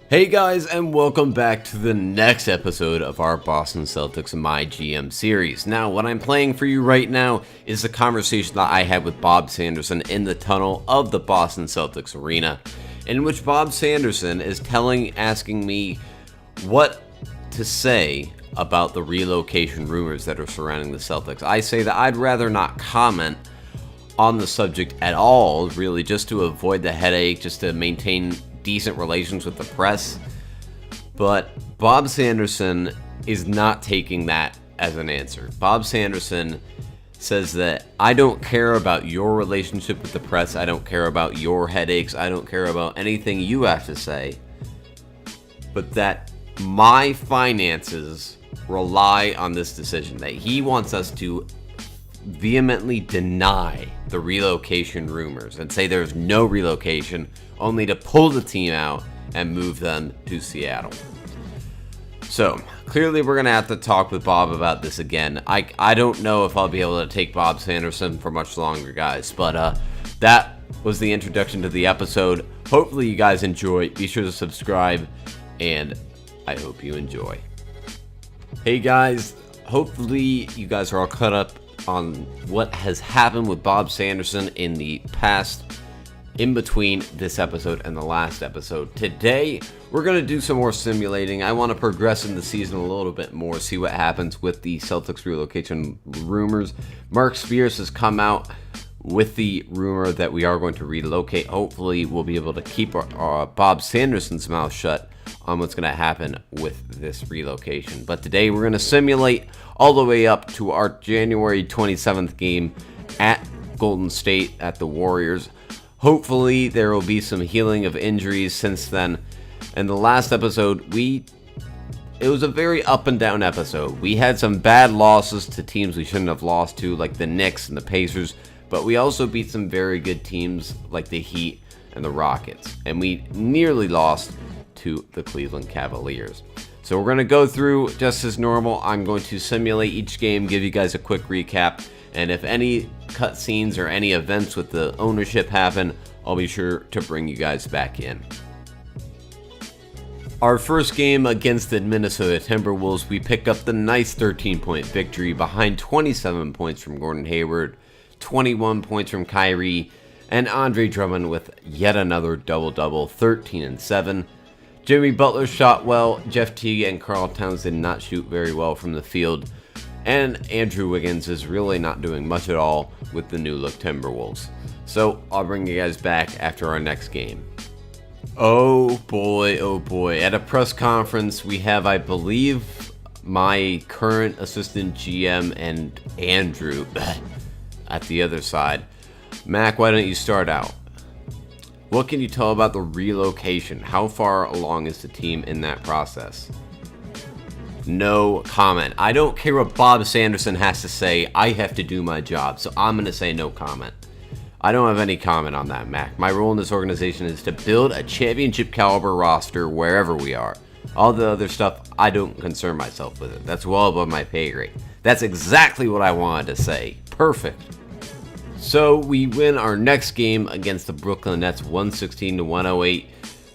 Hey guys, and welcome back to the next episode of our Boston Celtics MyGM series. Now, what I'm playing for you right now is the conversation that I had with Bob Sanderson in the tunnel of the Boston Celtics arena, in which Bob Sanderson is asking me what to say about the relocation rumors that are surrounding the Celtics. I say that I'd rather not comment on the subject at all, really, just to avoid the headache, just to maintain decent relations with the press. But Bob Sanderson is not taking that as an answer. Bob Sanderson says that I don't care about your relationship with the press, I don't care about your headaches, I don't care about anything you have to say, but that my finances rely on this decision, that he wants us to vehemently deny the relocation rumors and say there's no relocation, only to pull the team out and move them to Seattle. So clearly we're gonna have to talk with Bob about this again. I don't know if I'll be able to take Bob Sanderson for much longer, guys, but that was the introduction to the episode. Hopefully you guys enjoy. Be sure to subscribe, and I hope you enjoy. Hey guys, hopefully you guys are all caught up on what has happened with Bob Sanderson in the past, in between this episode and the last episode. Today, we're going to do some more simulating. I want to progress in the season a little bit more, see what happens with the Celtics relocation rumors. Mark Spears has come out with the rumor that we are going to relocate. Hopefully, we'll be able to keep our Bob Sanderson's mouth shut on what's going to happen with this relocation. But today, we're going to simulate all the way up to our January 27th game at Golden State at the Warriors. Hopefully, there will be some healing of injuries since then. In the last episode, it was a very up and down episode. We had some bad losses to teams we shouldn't have lost to, like the Knicks and the Pacers, but we also beat some very good teams like the Heat and the Rockets, and we nearly lost to the Cleveland Cavaliers. So we're going to go through just as normal. I'm going to simulate each game, give you guys a quick recap, and if any cutscenes or any events with the ownership happen, I'll be sure to bring you guys back in. Our first game against the Minnesota Timberwolves, we pick up the nice 13-point victory behind 27 points from Gordon Hayward, 21 points from Kyrie, and Andre Drummond with yet another double-double, 13 and 7. Jimmy Butler shot well, Jeff Teague and Karl Towns did not shoot very well from the field, and Andrew Wiggins is really not doing much at all with the new look Timberwolves. So I'll bring you guys back after our next game. Oh boy, at a press conference we have, I believe, my current assistant GM and Andrew at the other side. Mac, why don't you start out? What can you tell about the relocation? How far along is the team in that process? No comment. I don't care what Bob Sanderson has to say. I have to do my job, so I'm going to say no comment. I don't have any comment on that, Mac. My role in this organization is to build a championship caliber roster wherever we are. All the other stuff, I don't concern myself with it. That's well above my pay grade. That's exactly what I wanted to say. Perfect. So we win our next game against the Brooklyn Nets 116-108.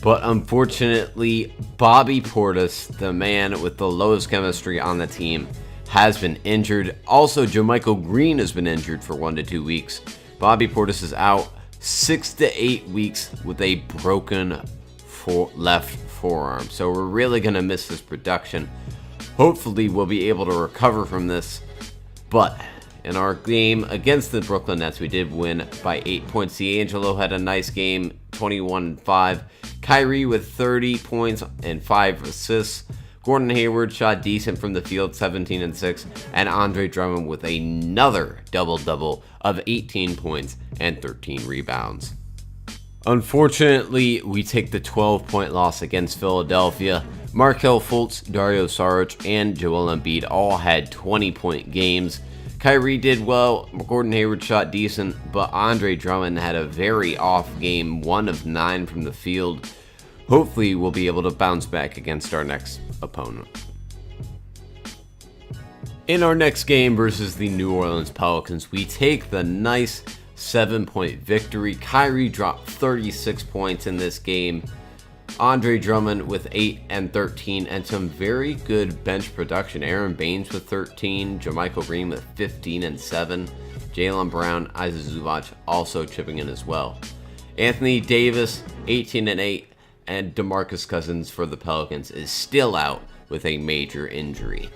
But unfortunately, Bobby Portis, the man with the lowest chemistry on the team, has been injured. Also, JaMychal Green has been injured for 1 to 2 weeks. Bobby Portis is out 6 to 8 weeks with a broken left forearm. So we're really going to miss his production. Hopefully, we'll be able to recover from this. But in our game against the Brooklyn Nets, we did win by 8 points. D'Angelo had a nice game, 21-5. Kyrie with 30 points and 5 assists. Gordon Hayward shot decent from the field, 17 and 6. And Andre Drummond with another double-double of 18 points and 13 rebounds. Unfortunately, we take the 12-point loss against Philadelphia. Markelle Fultz, Dario Saric, and Joel Embiid all had 20-point games. Kyrie did well, Gordon Hayward shot decent, but Andre Drummond had a very off game, 1 of 9 from the field. Hopefully we'll be able to bounce back against our next opponent. In our next game versus the New Orleans Pelicans, we take the nice 7-point victory. Kyrie dropped 36 points in this game. Andre Drummond with 8 and 13, and some very good bench production. Aaron Baines with 13, JaMychal Green with 15 and 7, Jaylen Brown, Isaac Zubac also chipping in as well. Anthony Davis, 18 and 8, and DeMarcus Cousins for the Pelicans is still out with a major injury.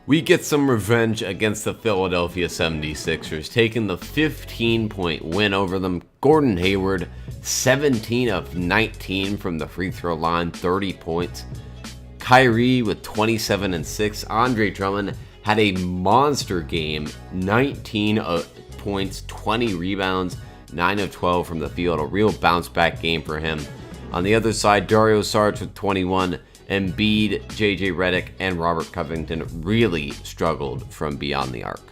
We get some revenge against the Philadelphia 76ers, taking the 15-point win over them. Gordon Hayward, 17 of 19 from the free throw line, 30 points. Kyrie with 27 and 6. Andre Drummond had a monster game, 19 points, 20 rebounds, 9 of 12 from the field. A real bounce back game for him. On the other side, Dario Saric with 21. Embiid, JJ Redick, and Robert Covington really struggled from beyond the arc.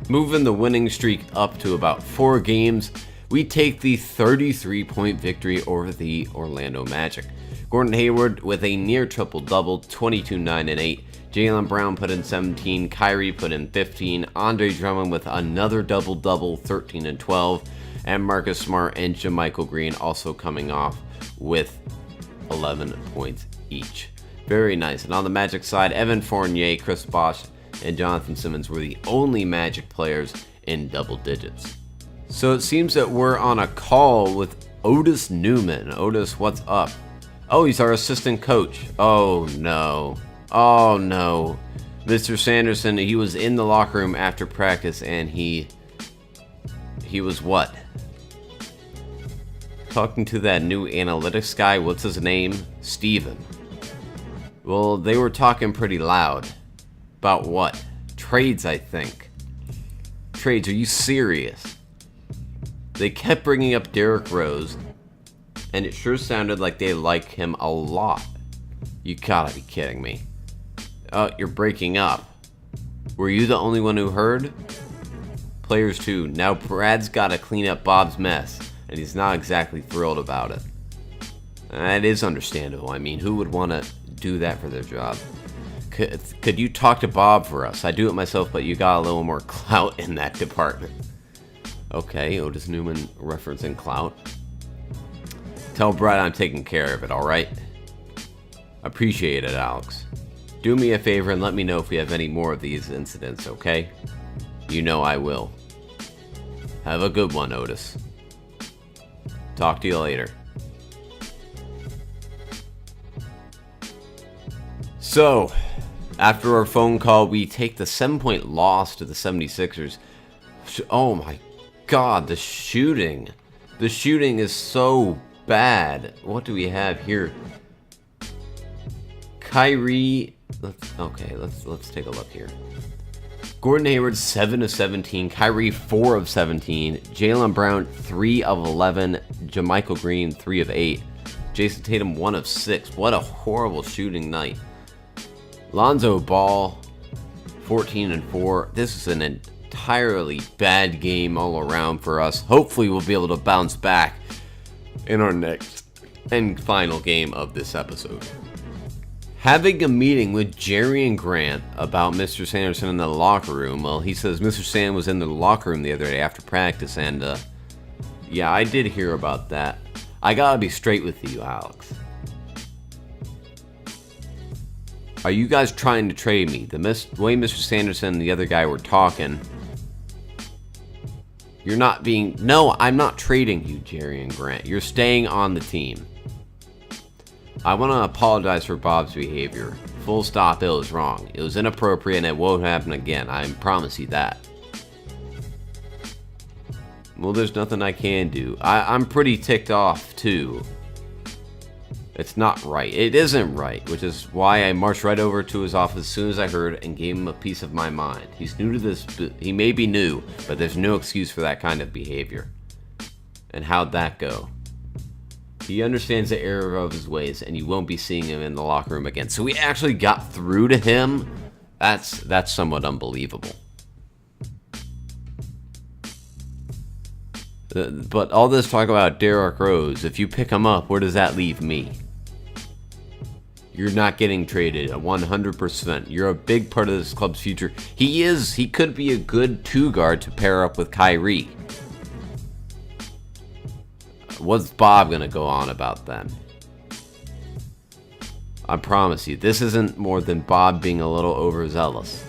Moving the winning streak up to about 4 games, we take the 33-point victory over the Orlando Magic. Gordon Hayward with a near triple-double, 22, 9, and 8. Jaylen Brown put in 17, Kyrie put in 15, Andre Drummond with another double-double, 13 and 12, and Marcus Smart and JaMychal Green also coming off with 11 points each. Very nice. And on the Magic side, Evan Fournier, Chris Bosh, and Jonathan Simmons were the only Magic players in double digits. So it seems that we're on a call with Otis Newman. Otis, what's up? Oh, he's our assistant coach. Oh, no. Oh, no. Mr. Sanderson, he was in the locker room after practice, and he was what? Talking to that new analytics guy. What's his name? Steven. Well, they were talking pretty loud. About what? Trades, I think. Trades, are you serious? They kept bringing up Derrick Rose, and it sure sounded like they like him a lot. You gotta be kidding me. Oh, you're breaking up. Were you the only one who heard? Players too. Now Brad's gotta clean up Bob's mess, and he's not exactly thrilled about it. That is understandable. I mean, who would want to do that for their job? Could you talk to Bob for us? I do it myself, but you got a little more clout in that department. Okay, Otis Newman referencing clout. Tell Brad I'm taking care of it, alright? Appreciate it, Alex. Do me a favor and let me know if we have any more of these incidents, okay? You know I will. Have a good one, Otis. Talk to you later. So, after our phone call, we take the 7-point loss to the 76ers. Oh my god, the shooting. The shooting is so bad. What do we have here? Kyrie. Let's take a look here. Gordon Hayward 7 of 17, Kyrie 4 of 17, Jaylen Brown 3 of 11, JaMychal Green 3 of 8, Jason Tatum 1 of 6. What a horrible shooting night. Lonzo Ball 14 and 4. This is an entirely bad game all around for us. Hopefully we'll be able to bounce back in our next and final game of this episode. Having a meeting with Jerry and Grant about Mr. Sanderson in the locker room. Well, he says Mr. Sand was in the locker room the other day after practice, and yeah, I did hear about that. I gotta be straight with you, Alex. Are you guys trying to trade me? The way Mr. Sanderson and the other guy were talking, you're not being... No, I'm not trading you, Jerry and Grant. You're staying on the team. I want to apologize for Bob's behavior. Full stop, it was wrong. It was inappropriate and it won't happen again. I promise you that. Well, there's nothing I can do. I'm pretty ticked off, too. It's not right. It isn't right, which is why I marched right over to his office as soon as I heard and gave him a piece of my mind. He's new to this. He may be new, but there's no excuse for that kind of behavior. And how'd that go? He understands the error of his ways, and you won't be seeing him in the locker room again. So we actually got through to him. That's somewhat unbelievable. But all this talk about Derrick Rose, if you pick him up, where does that leave me? You're not getting traded 100%. You're a big part of this club's future. He could be a good 2 guard to pair up with Kyrie. What's Bob gonna go on about them? I promise you, this isn't more than Bob being a little overzealous.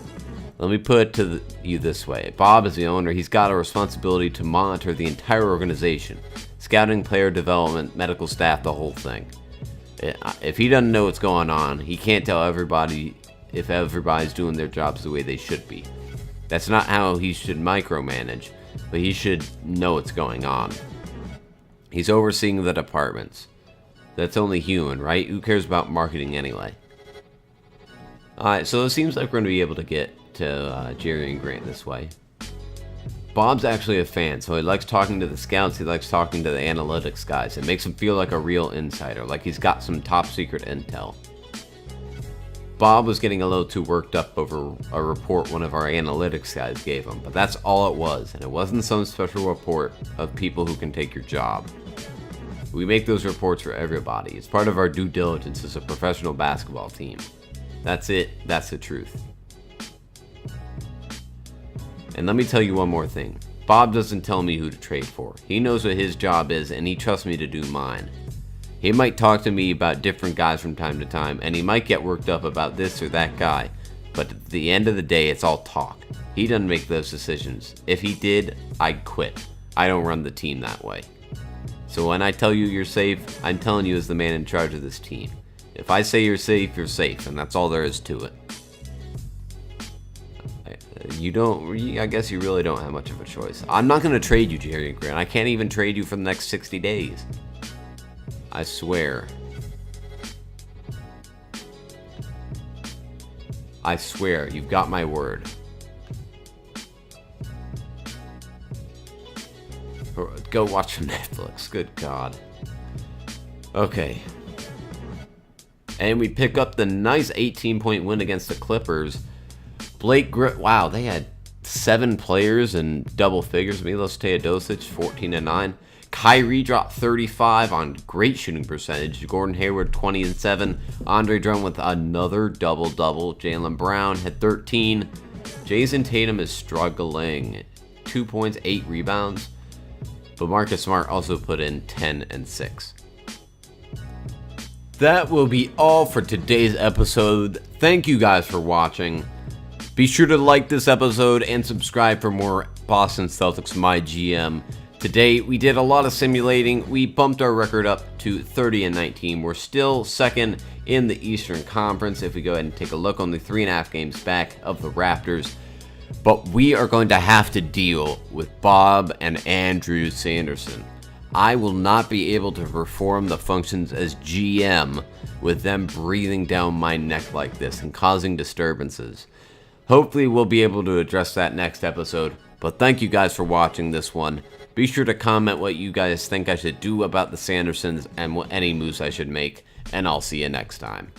Let me put it to you this way. Bob is the owner. He's got a responsibility to monitor the entire organization. Scouting, player development, medical staff, the whole thing. If he doesn't know what's going on, he can't tell everybody if everybody's doing their jobs the way they should be. That's not how he should micromanage, but he should know what's going on. He's overseeing the departments. That's only human, right? Who cares about marketing anyway? Alright, so it seems like we're going to be able to get to Jerry and Grant this way. Bob's actually a fan, so he likes talking to the scouts, he likes talking to the analytics guys. It makes him feel like a real insider, like he's got some top secret intel. Bob was getting a little too worked up over a report one of our analytics guys gave him, but that's all it was, and it wasn't some special report of people who can take your job. We make those reports for everybody. It's part of our due diligence as a professional basketball team. That's it. That's the truth. And let me tell you one more thing. Bob doesn't tell me who to trade for. He knows what his job is, and he trusts me to do mine. He might talk to me about different guys from time to time, and he might get worked up about this or that guy, but at the end of the day, it's all talk. He doesn't make those decisions. If he did, I'd quit. I don't run the team that way. So when I tell you you're safe, I'm telling you as the man in charge of this team. If I say you're safe, and that's all there is to it. I guess you really don't have much of a choice. I'm not going to trade you, Jerry and Grant. I can't even trade you for the next 60 days. I swear. I swear, you've got my word. Go watch some Netflix. Good God. Okay. And we pick up the nice 18-point win against the Clippers. Wow, they had 7 players in double figures. Milos Teodosic, 14 and 9. Kyrie dropped 35 on great shooting percentage. Gordon Hayward, 20 and 7. Andre Drummond with another double-double. Jaylen Brown had 13. Jason Tatum is struggling. 2 points, 8 rebounds. But Marcus Smart also put in 10 and 6. That will be all for today's episode. Thank you guys for watching. Be sure to like this episode and subscribe for more Boston Celtics MyGM. Today, we did a lot of simulating. We bumped our record up to 30 and 19. We're still second in the Eastern Conference. If we go ahead and take a look, only 3.5 games back of the Raptors. But we are going to have to deal with Bob and Andrew Sanderson. I will not be able to perform the functions as GM with them breathing down my neck like this and causing disturbances. Hopefully we'll be able to address that next episode, but thank you guys for watching this one. Be sure to comment what you guys think I should do about the Sandersons and what any moves I should make, and I'll see you next time.